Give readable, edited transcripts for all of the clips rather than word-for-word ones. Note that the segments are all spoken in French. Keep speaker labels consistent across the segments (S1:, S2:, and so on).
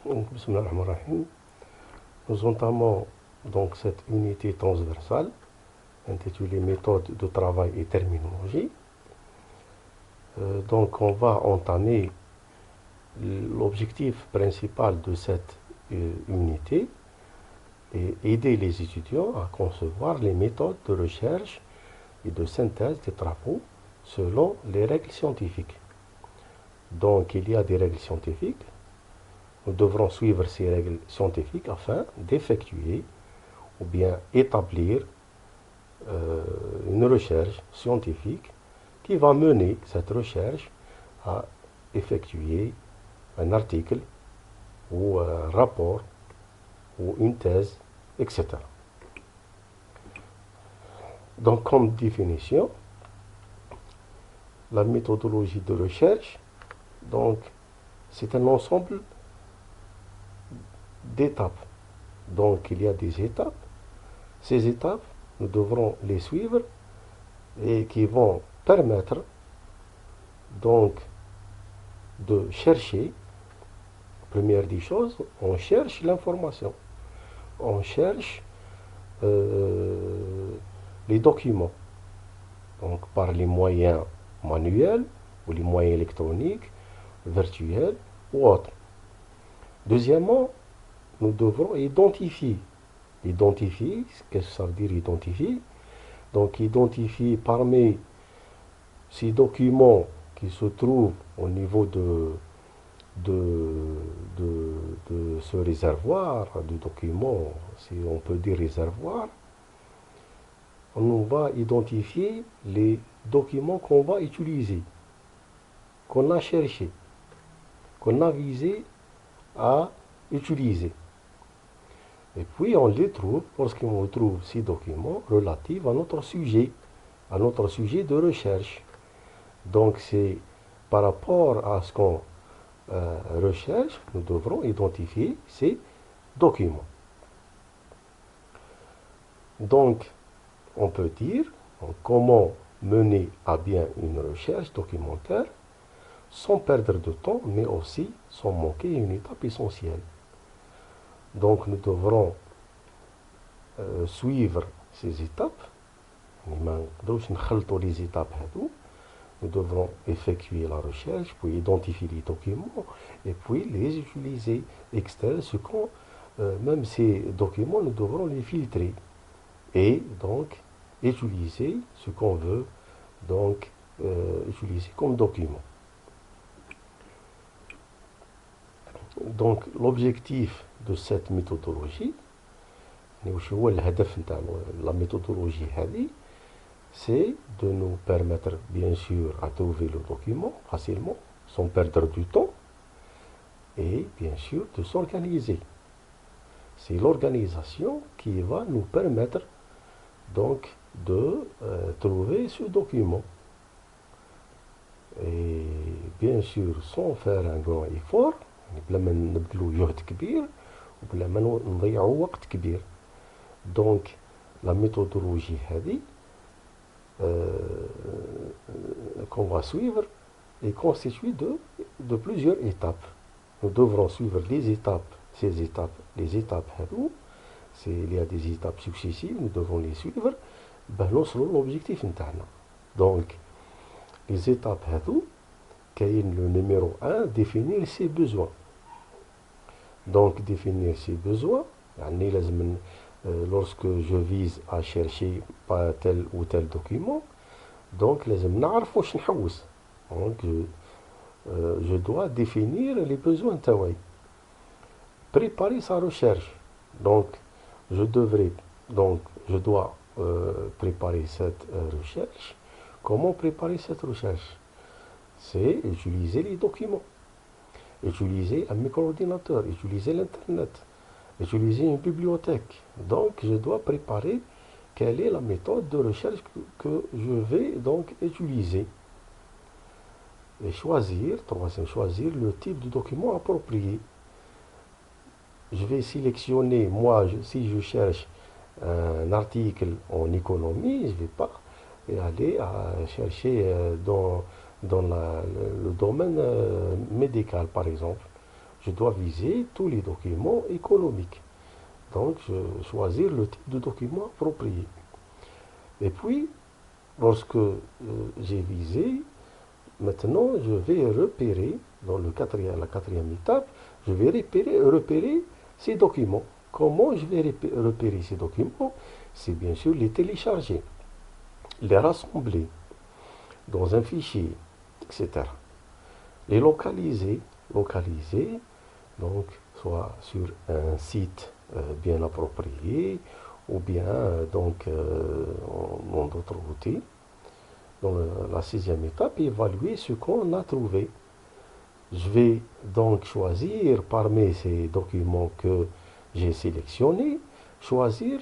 S1: Bismillah ar-Rahman ar-Rahim. Nous entamons donc cette unité transversale intitulée Méthode de travail et terminologie. Donc on va entamer l'objectif principal de cette unité et aider les étudiants à concevoir les méthodes de recherche et de synthèse des travaux selon les règles scientifiques. Donc il y a des règles scientifiques. Nous devrons suivre ces règles scientifiques afin d'effectuer ou bien établir une recherche scientifique qui va mener cette recherche à effectuer un article ou un rapport ou une thèse, etc. Donc comme définition, la méthodologie de recherche, donc c'est un ensemble d'étapes. Donc il y a des étapes. Ces étapes, nous devrons les suivre et qui vont permettre donc de chercher. Première des choses, on cherche l'information. On cherche les documents. Donc par les moyens manuels ou les moyens électroniques, virtuels ou autres. Deuxièmement, nous devrons identifier. Identifier, qu'est-ce que ça veut dire identifier? Donc identifier parmi ces documents qui se trouvent au niveau de ce réservoir de documents, si on peut dire réservoir, on va identifier les documents qu'on va utiliser, qu'on a cherché, qu'on a visé à utiliser. Et puis on les trouve lorsqu'on trouve ces documents relatifs à notre sujet de recherche. Donc c'est par rapport à ce qu'on recherche, nous devrons identifier ces documents. Donc on peut dire comment mener à bien une recherche documentaire sans perdre de temps, mais aussi sans manquer une étape essentielle. Donc nous devrons suivre ces étapes. Les étapes, nous devrons effectuer la recherche, puis identifier les documents et puis les utiliser, extraire ce qu'on, même ces documents, nous devrons les filtrer et donc utiliser ce qu'on veut donc utiliser comme document. Donc l'objectif de cette méthodologie, la méthodologie, c'est de nous permettre bien sûr à trouver le document facilement, sans perdre du temps, et bien sûr de s'organiser. C'est l'organisation qui va nous permettre donc de trouver ce document. Et bien sûr sans faire un grand effort, بلا ما نبذلوا جهد كبير وبلا ما نضيعوا وقت كبير. Donc la méthodologie هذه qu'on va suivre est constituée de plusieurs étapes. Nous devrons suivre les étapes, les étapes il y a des étapes successives, nous devons les suivre نوصلوا l'objectif نتاعنا. Donc les étapes كاين le numéro 1, définir ses besoins. Donc définir ses besoins, يعني لازم lorsque je vise à chercher pas tel ou tel document, donc لازم نعرف واش نحوس. Donc je dois définir les besoins تاعي. Préparer sa recherche. Donc je dois préparer cette recherche. Comment préparer cette recherche? C'est utiliser les documents, utiliser un micro-ordinateur, utiliser l'Internet, utiliser une bibliothèque. Donc, je dois préparer quelle est la méthode de recherche que je vais donc utiliser. Et choisir le type de document approprié. Je vais sélectionner, moi, si je cherche un article en économie, je ne vais pas aller à chercher dans le domaine médical, par exemple. je dois viser tous les documents économiques. Donc, je choisir le type de document approprié. Et puis, lorsque j'ai visé, maintenant, je vais repérer, dans la quatrième étape, je vais repérer ces documents. Comment je vais repérer ces documents? C'est bien sûr les télécharger, les rassembler dans un fichier, etc. Les localiser, donc soit sur un site bien approprié ou bien dans d'autres outils. Dans la sixième étape, évaluer ce qu'on a trouvé. Je vais donc choisir parmi ces documents que j'ai sélectionnés, choisir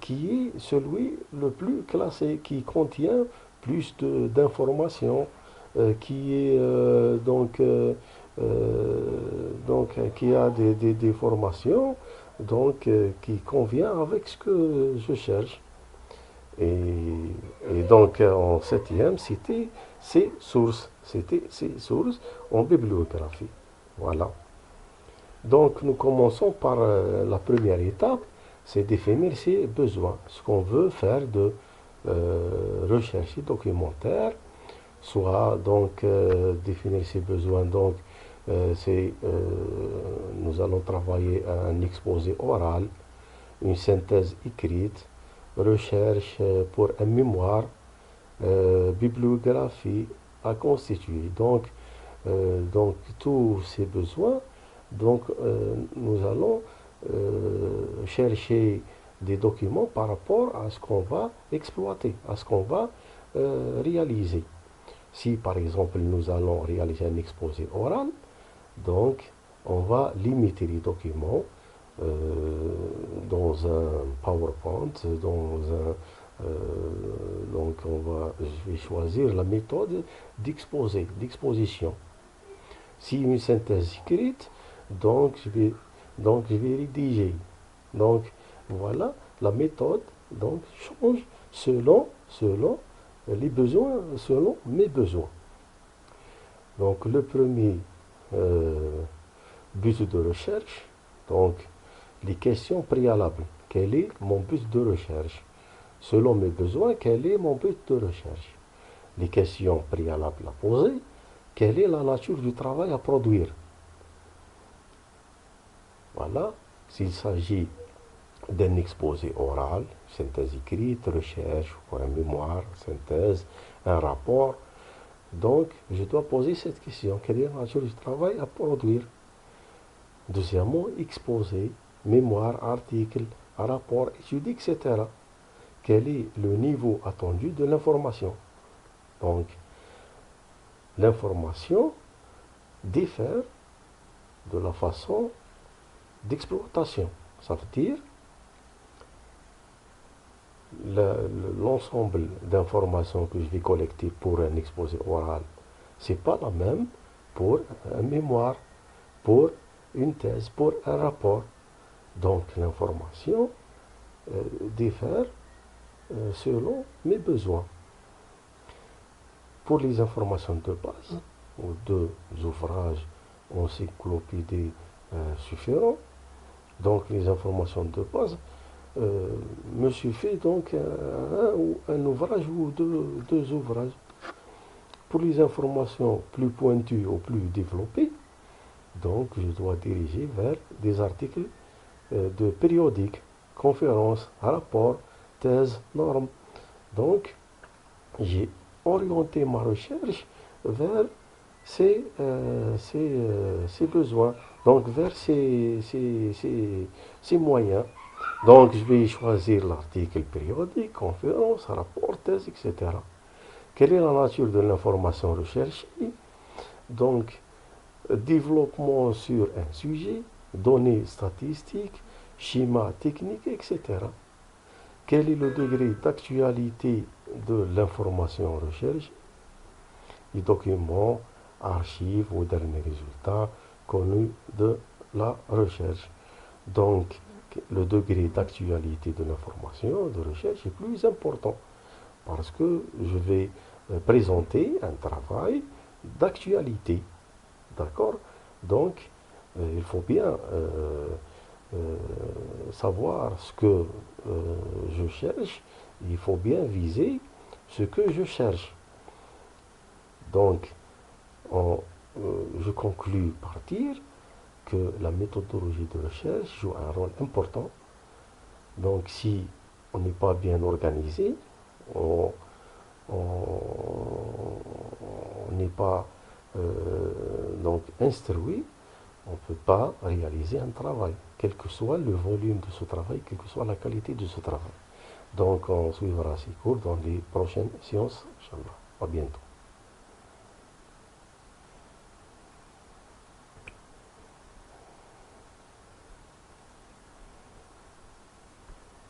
S1: qui est celui le plus classé, qui contient plus d'informations, qui est qui a des formations, qui convient avec ce que je cherche. Et donc en septième, c'était ces sources, en bibliographie. Voilà. Donc nous commençons par la première étape, c'est définir ses besoins, ce qu'on veut faire de recherche documentaire, soit définir ses besoins. Donc nous allons travailler un exposé oral, une synthèse écrite, recherche pour un mémoire, bibliographie à constituer. Donc tous ces besoins, nous allons chercher des documents par rapport à ce qu'on va exploiter, à ce qu'on va réaliser. Si par exemple nous allons réaliser un exposé oral, donc on va limiter les documents dans un PowerPoint, je vais choisir la méthode d'exposition. Si une synthèse écrite, je vais rédiger. Donc voilà, la méthode change selon les besoins, selon mes besoins. Donc le premier but de recherche, les questions préalables. Quel est mon but de recherche? Selon mes besoins, quel est mon but de recherche? Les questions préalables à poser. Quelle est la nature du travail à produire? Voilà, s'il s'agit d'un exposé oral, synthèse écrite, recherche, pour un mémoire, synthèse, un rapport. Donc, je dois poser cette question. Quelle est la nature du travail à produire? Deuxièmement, exposé, mémoire, article, rapport, étude, etc. Quel est le niveau attendu de l'information? Donc, l'information diffère de la façon d'exploitation. Ça veut dire l'ensemble d'informations que je vais collecter pour un exposé oral, c'est pas la même pour un mémoire, pour une thèse, pour un rapport. Donc l'information diffère selon mes besoins. Pour les informations de base, ou deux ouvrages encyclopédiques suffiront, donc les informations de base, me suffit donc un ouvrage ou deux ouvrages. Pour les informations plus pointues ou plus développées, donc je dois diriger vers des articles de périodiques, conférences, rapports, thèses, normes. Donc j'ai orienté ma recherche vers ces besoins, donc vers ces moyens. Donc je vais choisir l'article périodique, conférence, rapport, thèse, etc. Quelle est la nature de l'information recherchée? Donc, développement sur un sujet, données statistiques, schémas techniques, etc. Quel est le degré d'actualité de l'information recherchée? Les documents, archives ou derniers résultats connus de la recherche. Donc, le degré d'actualité de l'information de recherche est plus important parce que je vais présenter un travail d'actualité. D'accord? Donc, Il faut bien savoir ce que je cherche. Il faut bien viser ce que je cherche. Donc, je conclus par dire que la méthodologie de recherche joue un rôle important. Donc, si on n'est pas bien organisé, on n'est pas donc instruit, on ne peut pas réaliser un travail, quel que soit le volume de ce travail, quelle que soit la qualité de ce travail. Donc, on suivra ces cours dans les prochaines séances, Inch'Allah. À bientôt.